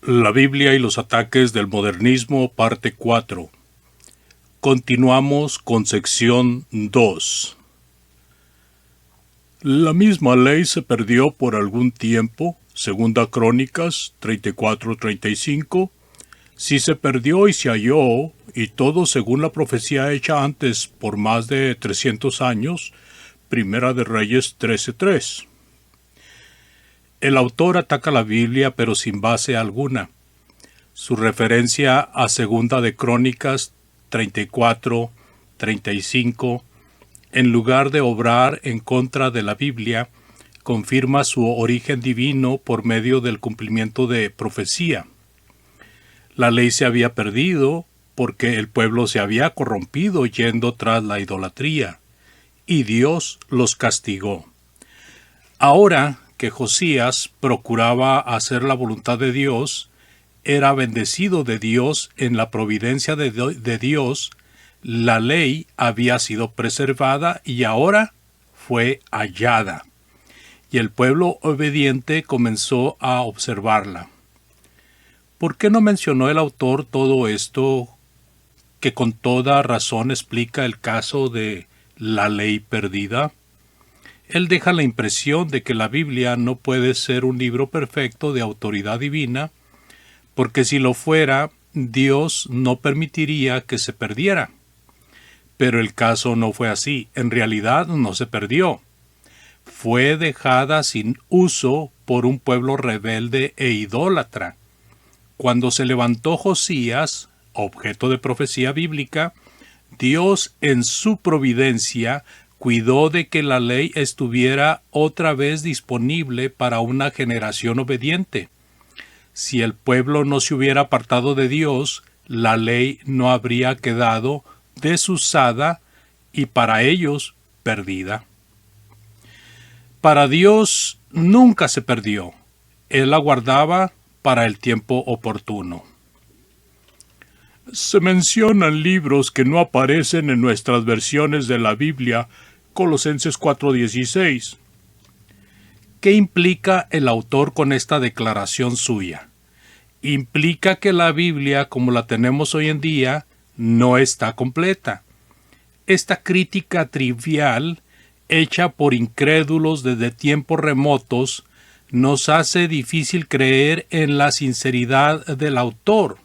La Biblia y los ataques del modernismo, parte 4. Continuamos con sección 2. La misma ley se perdió por algún tiempo, Segunda Crónicas 34-35. Si se perdió y se halló, y todo según la profecía hecha antes por más de 300 años, Primera de Reyes 13:3. El autor ataca la Biblia pero sin base alguna. Su referencia a Segunda de Crónicas 34-35, en lugar de obrar en contra de la Biblia, confirma su origen divino por medio del cumplimiento de profecía. La ley se había perdido porque el pueblo se había corrompido yendo tras la idolatría, y Dios los castigó. Ahora que Josías procuraba hacer la voluntad de Dios, era bendecido de Dios en la providencia de Dios, la ley había sido preservada y ahora fue hallada, y el pueblo obediente comenzó a observarla. ¿Por qué no mencionó el autor todo esto que con toda razón explica el caso de la ley perdida? Él deja la impresión de que la Biblia no puede ser un libro perfecto de autoridad divina, porque si lo fuera, Dios no permitiría que se perdiera. Pero el caso no fue así. En realidad no se perdió. Fue dejada sin uso por un pueblo rebelde e idólatra. Cuando se levantó Josías, objeto de profecía bíblica, Dios en su providencia cuidó de que la ley estuviera otra vez disponible para una generación obediente. Si el pueblo no se hubiera apartado de Dios, la ley no habría quedado desusada y para ellos perdida. Para Dios nunca se perdió. Él la guardaba para el tiempo oportuno. Se mencionan libros que no aparecen en nuestras versiones de la Biblia, Colosenses 4:16. ¿Qué implica el autor con esta declaración suya? Implica que la Biblia, como la tenemos hoy en día, no está completa. Esta crítica trivial, hecha por incrédulos desde tiempos remotos, nos hace difícil creer en la sinceridad del autor.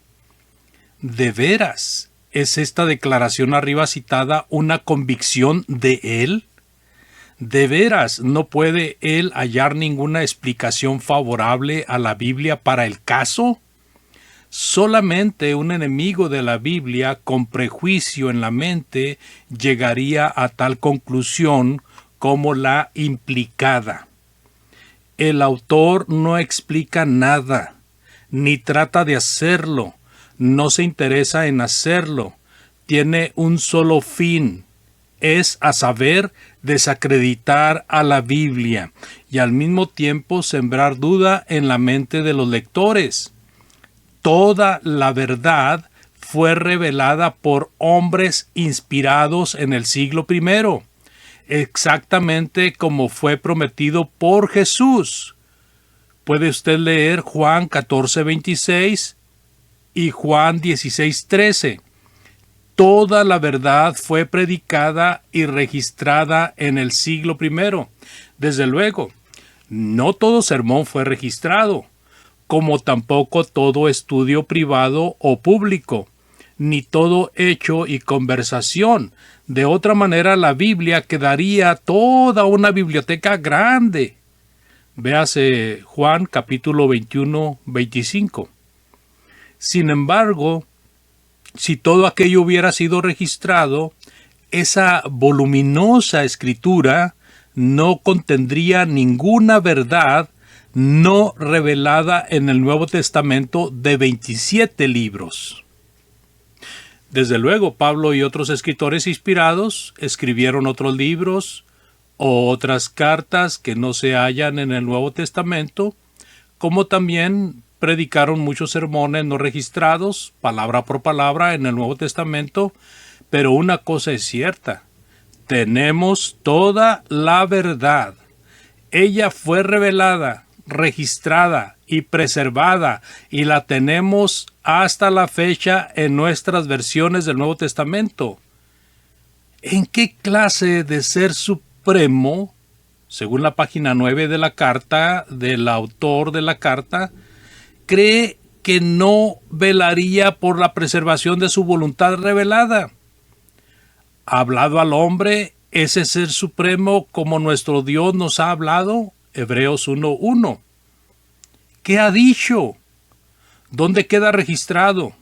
¿De veras es esta declaración arriba citada una convicción de él? ¿De veras no puede él hallar ninguna explicación favorable a la Biblia para el caso? Solamente un enemigo de la Biblia con prejuicio en la mente llegaría a tal conclusión como la implicada. El autor no explica nada, ni trata de hacerlo, no se interesa en hacerlo, tiene un solo fin, es a saber desacreditar a la Biblia y al mismo tiempo sembrar duda en la mente de los lectores. Toda la verdad fue revelada por hombres inspirados en el siglo I, exactamente como fue prometido por Jesús. Puede usted leer Juan 14:26 y Juan 16:13. Toda la verdad fue predicada y registrada en el siglo I. Desde luego, no todo sermón fue registrado, como tampoco todo estudio privado o público, ni todo hecho y conversación. De otra manera, la Biblia quedaría toda una biblioteca grande. Véase Juan capítulo 21-25. Sin embargo, si todo aquello hubiera sido registrado, esa voluminosa escritura no contendría ninguna verdad no revelada en el Nuevo Testamento de 27 libros. Desde luego, Pablo y otros escritores inspirados escribieron otros libros o otras cartas que no se hallan en el Nuevo Testamento, como también predicaron muchos sermones no registrados, palabra por palabra, en el Nuevo Testamento, pero una cosa es cierta, tenemos toda la verdad. Ella fue revelada registrada y preservada, y la tenemos hasta la fecha en nuestras versiones del Nuevo Testamento. ¿En qué clase de ser supremo, según la página 9 de la carta, del autor de la carta, cree que no velaría por la preservación de su voluntad revelada? ¿Ha hablado al hombre ese ser supremo como nuestro Dios nos ha hablado? Hebreos 1:1. ¿Qué ha dicho? ¿Dónde queda registrado?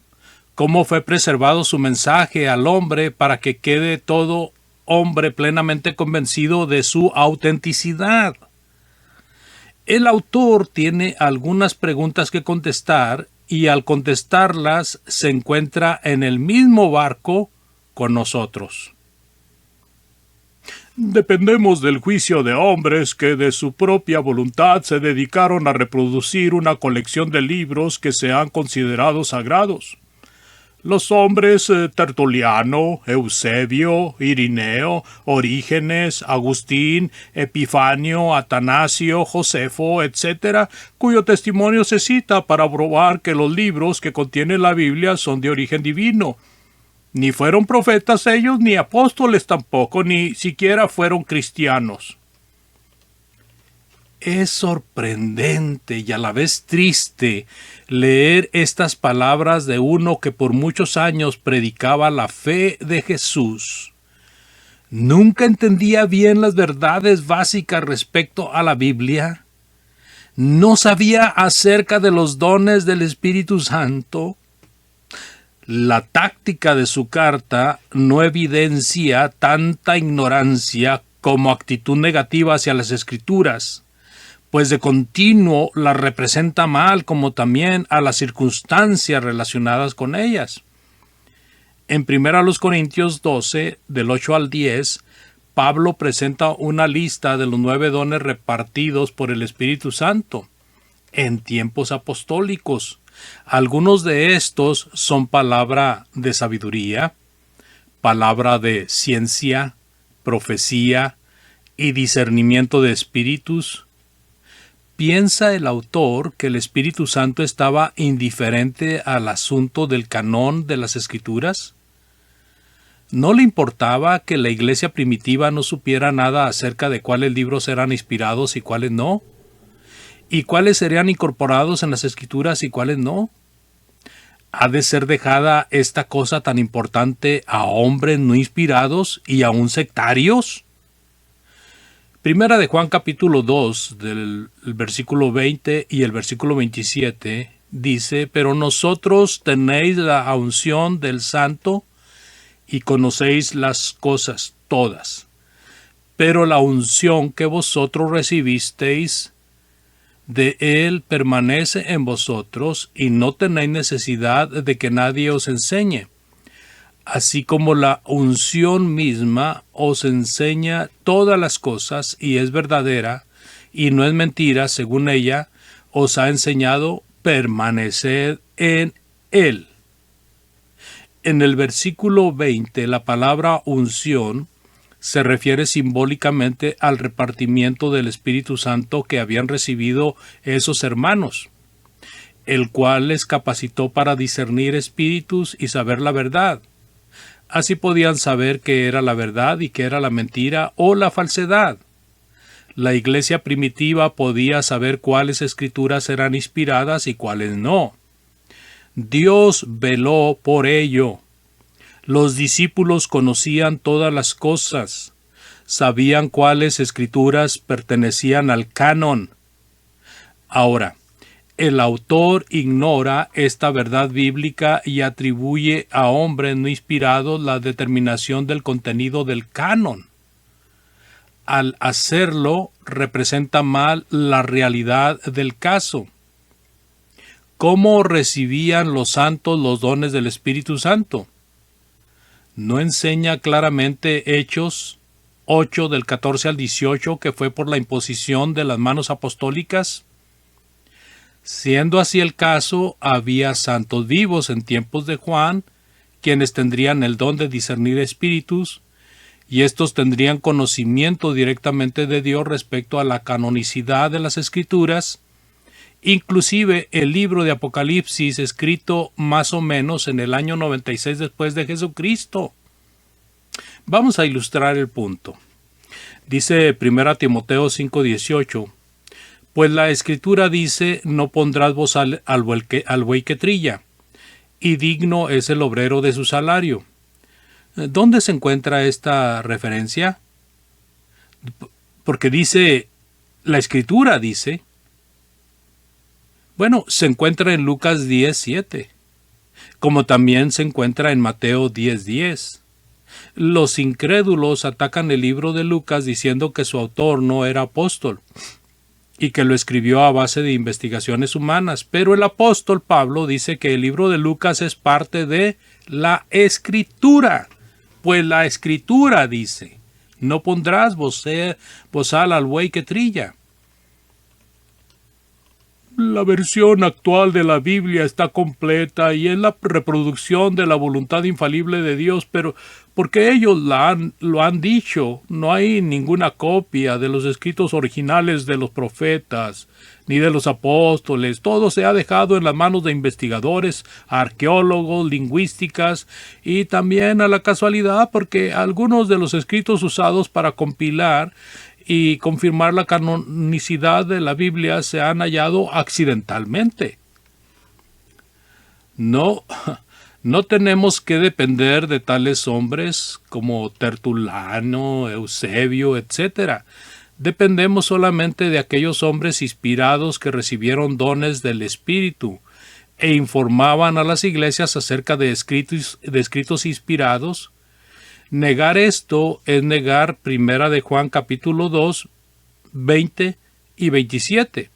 ¿Cómo fue preservado su mensaje al hombre para que quede todo hombre plenamente convencido de su autenticidad? El autor tiene algunas preguntas que contestar y al contestarlas se encuentra en el mismo barco con nosotros. Dependemos del juicio de hombres que de su propia voluntad se dedicaron a reproducir una colección de libros que se han considerado sagrados. Los hombres Tertuliano, Eusebio, Irineo, Orígenes, Agustín, Epifanio, Atanasio, Josefo, etc., cuyo testimonio se cita para probar que los libros que contiene la Biblia son de origen divino. Ni fueron profetas ellos, ni apóstoles tampoco, ni siquiera fueron cristianos. Es sorprendente y a la vez triste leer estas palabras de uno que por muchos años predicaba la fe de Jesús. Nunca entendía bien las verdades básicas respecto a la Biblia. No sabía acerca de los dones del Espíritu Santo. La táctica de su carta no evidencia tanta ignorancia como actitud negativa hacia las Escrituras, pues de continuo las representa mal, como también a las circunstancias relacionadas con ellas. En 1 Corintios 12, del 8 al 10, Pablo presenta una lista de los 9 dones repartidos por el Espíritu Santo en tiempos apostólicos. Algunos de estos son palabra de sabiduría, palabra de ciencia, profecía y discernimiento de espíritus. ¿Piensa el autor que el Espíritu Santo estaba indiferente al asunto del canon de las Escrituras? ¿No le importaba que la iglesia primitiva no supiera nada acerca de cuáles libros eran inspirados y cuáles no? ¿Y cuáles serían incorporados en las Escrituras y cuáles no? ¿Ha de ser dejada esta cosa tan importante a hombres no inspirados y aún sectarios? Primera de Juan capítulo 2, del versículo 20 y el versículo 27, dice: «Pero nosotros tenéis la unción del Santo y conocéis las cosas todas. Pero la unción que vosotros recibisteis de Él permanece en vosotros, y no tenéis necesidad de que nadie os enseñe. Así como la unción misma os enseña todas las cosas, y es verdadera, y no es mentira, según ella os ha enseñado, permaneced en Él». En el versículo 20, la palabra unción se refiere simbólicamente al repartimiento del Espíritu Santo que habían recibido esos hermanos, el cual les capacitó para discernir espíritus y saber la verdad. Así podían saber qué era la verdad y qué era la mentira o la falsedad. La iglesia primitiva podía saber cuáles escrituras eran inspiradas y cuáles no. Dios veló por ello. Los discípulos conocían todas las cosas, sabían cuáles escrituras pertenecían al canon. Ahora, el autor ignora esta verdad bíblica y atribuye a hombres no inspirados la determinación del contenido del canon. Al hacerlo, representa mal la realidad del caso. ¿Cómo recibían los santos los dones del Espíritu Santo? ¿No enseña claramente Hechos 8 del 14 al 18 que fue por la imposición de las manos apostólicas? Siendo así el caso, había santos vivos en tiempos de Juan, quienes tendrían el don de discernir espíritus, y estos tendrían conocimiento directamente de Dios respecto a la canonicidad de las Escrituras, Inclusive el libro de Apocalipsis, escrito más o menos en el año 96 después de Jesucristo. Vamos a ilustrar el punto. Dice 1 Timoteo 5:18, pues la Escritura dice, no pondrás bozal al buey que trilla, y digno es el obrero de su salario. ¿Dónde se encuentra esta referencia? Porque dice, la Escritura dice, bueno, se encuentra en Lucas 10:7, como también se encuentra en Mateo 10:10. Los incrédulos atacan el libro de Lucas diciendo que su autor no era apóstol y que lo escribió a base de investigaciones humanas, pero el apóstol Pablo dice que el libro de Lucas es parte de la Escritura, pues la Escritura dice, no pondrás bozal al buey que trilla. La versión actual de la Biblia está completa y es la reproducción de la voluntad infalible de Dios, pero porque ellos lo han dicho, no hay ninguna copia de los escritos originales de los profetas ni de los apóstoles. Todo se ha dejado en las manos de investigadores, arqueólogos, lingüísticas y también a la casualidad, porque algunos de los escritos usados para compilar y confirmar la canonicidad de la Biblia se han hallado accidentalmente. No tenemos que depender de tales hombres como Tertuliano, Eusebio, etc. Dependemos solamente de aquellos hombres inspirados que recibieron dones del Espíritu e informaban a las iglesias acerca de escritos inspirados. Negar esto es negar 1 de Juan capítulo 2, 20 y 27.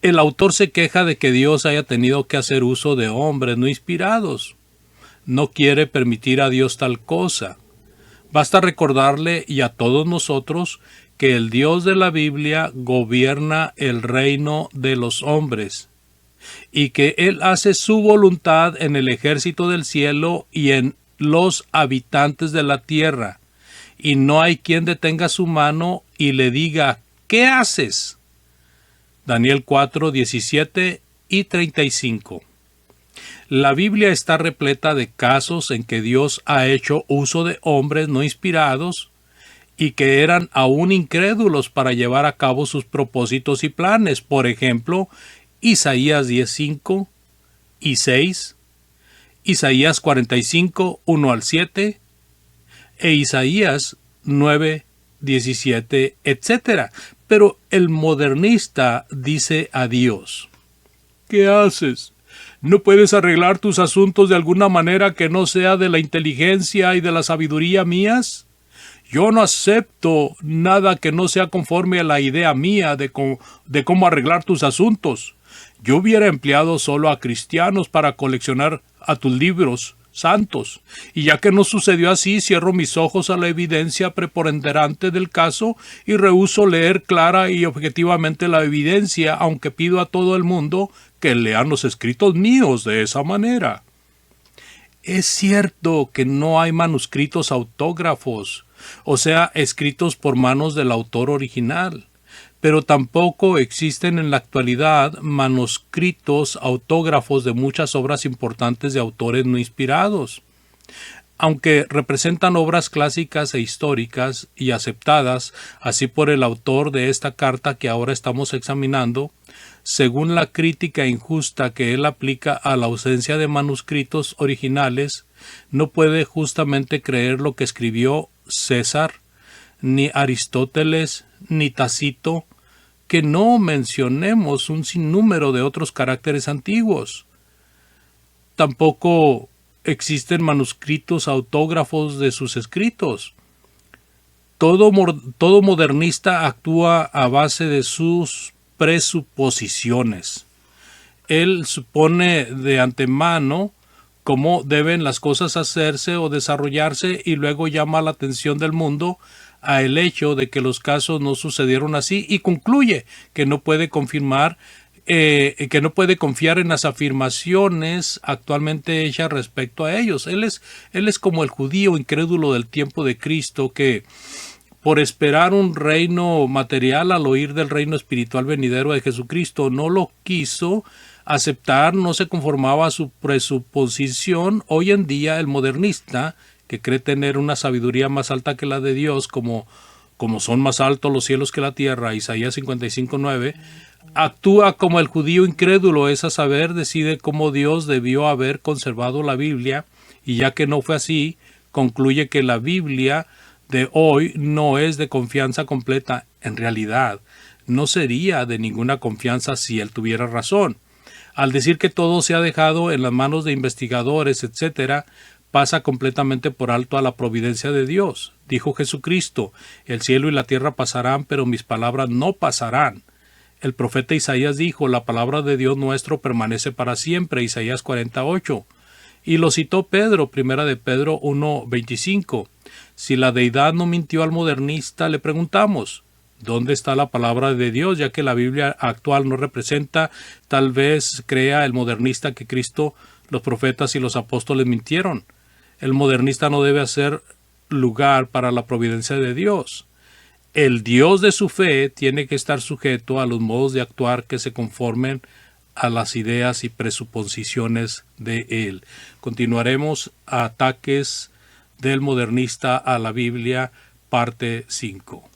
El autor se queja de que Dios haya tenido que hacer uso de hombres no inspirados. No quiere permitir a Dios tal cosa. Basta recordarle y a todos nosotros que el Dios de la Biblia gobierna el reino de los hombres y que Él hace su voluntad en el ejército del cielo y en los habitantes de la tierra, y no hay quien detenga su mano y le diga, ¿qué haces? Daniel 4, 17 y 35. La Biblia está repleta de casos en que Dios ha hecho uso de hombres no inspirados y que eran aún incrédulos para llevar a cabo sus propósitos y planes. Por ejemplo, Isaías 10:5 y 6, Isaías 45, 1 al 7, e Isaías 9, 17, etc. Pero el modernista dice a Dios, ¿qué haces? ¿No puedes arreglar tus asuntos de alguna manera que no sea de la inteligencia y de la sabiduría mías? Yo no acepto nada que no sea conforme a la idea mía de cómo arreglar tus asuntos. Yo hubiera empleado solo a cristianos para coleccionar a tus libros santos, y ya que no sucedió así, cierro mis ojos a la evidencia preponderante del caso y rehúso leer clara y objetivamente la evidencia, aunque pido a todo el mundo que lean los escritos míos de esa manera. Es cierto que no hay manuscritos autógrafos, o sea, escritos por manos del autor original, pero tampoco existen en la actualidad manuscritos autógrafos de muchas obras importantes de autores no inspirados. Aunque representan obras clásicas e históricas y aceptadas así por el autor de esta carta que ahora estamos examinando, según la crítica injusta que él aplica a la ausencia de manuscritos originales, no puede justamente creer lo que escribió César, ni Aristóteles, ni Tácito, que no mencionemos un sinnúmero de otros caracteres antiguos. Tampoco existen manuscritos autógrafos de sus escritos. Todo modernista actúa a base de sus presuposiciones. Él supone de antemano cómo deben las cosas hacerse o desarrollarse y luego llama la atención del mundo a el hecho de que los casos no sucedieron así y concluye que no puede confiar en las afirmaciones actualmente hechas respecto a ellos. Él es como el judío incrédulo del tiempo de Cristo que por esperar un reino material al oír del reino espiritual venidero de Jesucristo. No lo quiso aceptar, no se conformaba a su presuposición. Hoy en día el modernista, que cree tener una sabiduría más alta que la de Dios, como son más altos los cielos que la tierra, Isaías 55:9, actúa como el judío incrédulo, es a saber, decide cómo Dios debió haber conservado la Biblia, y ya que no fue así, concluye que la Biblia de hoy no es de confianza completa. En realidad, no sería de ninguna confianza si él tuviera razón. Al decir que todo se ha dejado en las manos de investigadores, etc., pasa completamente por alto a la providencia de Dios. Dijo Jesucristo: el cielo y la tierra pasarán, pero mis palabras no pasarán. El profeta Isaías dijo: la palabra de Dios nuestro permanece para siempre, Isaías 48. Y lo citó Pedro, primera de Pedro 1:25. Si la deidad no mintió al modernista, le preguntamos: ¿dónde está la palabra de Dios? Ya que la Biblia actual no representa, tal vez crea el modernista que Cristo, los profetas y los apóstoles mintieron. El modernista no debe hacer lugar para la providencia de Dios. El Dios de su fe tiene que estar sujeto a los modos de actuar que se conformen a las ideas y presuposiciones de él. Continuaremos a ataques del modernista a la Biblia, parte 5.